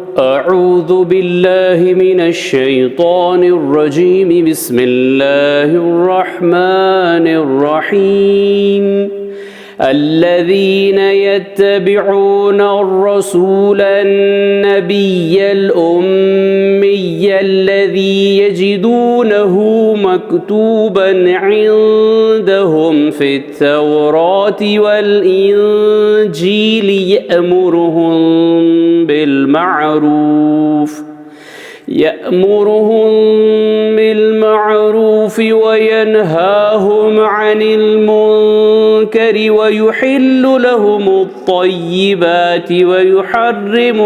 أعوذ بالله من الشيطان الرجيم بسم الله الرحمن الرحيم الذين يتبعون الرسول النبي الأمي الذي يجدونه مكتوبا عندهم في التوراة والإنجيل يأمرهم بالمعروف وينهاهم عن المنكر ويحل لهم الطيبات ويحرم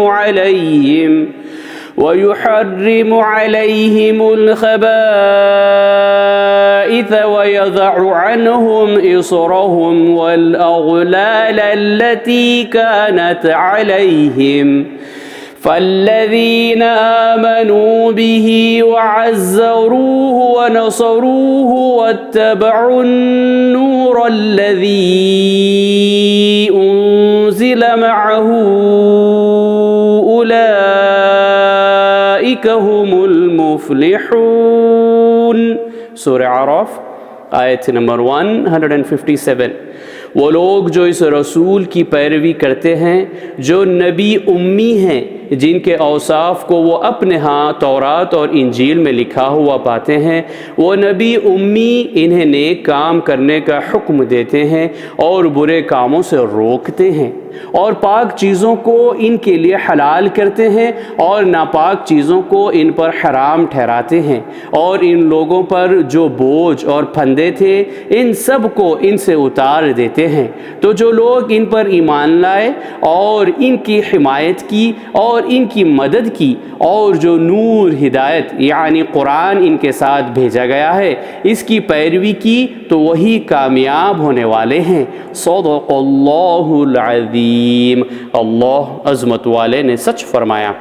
عليهم الخبائث ويضع عنهم إصرهم والأغلال التي كانت عليهم فالذين آمنوا به وعزروه ونصروه واتبعوا النور الذي أنزل معه أولئك هم المفلحون. सूरह आराफ आयत नंबर 157। वो लोग जो इस रसूल की पैरवी करते हैं जो नबी उम्मी हैं, जिनके औसाफ को वो अपने यहाँ तौरात और इंजील में लिखा हुआ पाते हैं, वो नबी उम्मी इन्हें नेक काम करने का हुक्म देते हैं और बुरे कामों से रोकते हैं और पाक चीज़ों को इनके लिए हलाल करते हैं और नापाक चीज़ों को इन पर हराम ठहराते हैं और इन लोगों पर जो बोझ और फंदे थे इन सब को इनसे उतार देते हैं। तो जो लोग इन पर ईमान लाए और इनकी हिमायत की और इनकी मदद की और जो नूर हिदायत यानी कुरान इनके साथ भेजा गया है इसकी पैरवी की तो वही कामयाब होने वाले हैं। सदक़ल्लाहुल अज़ीम। अल्लाह अज़मत वाले ने सच फरमाया।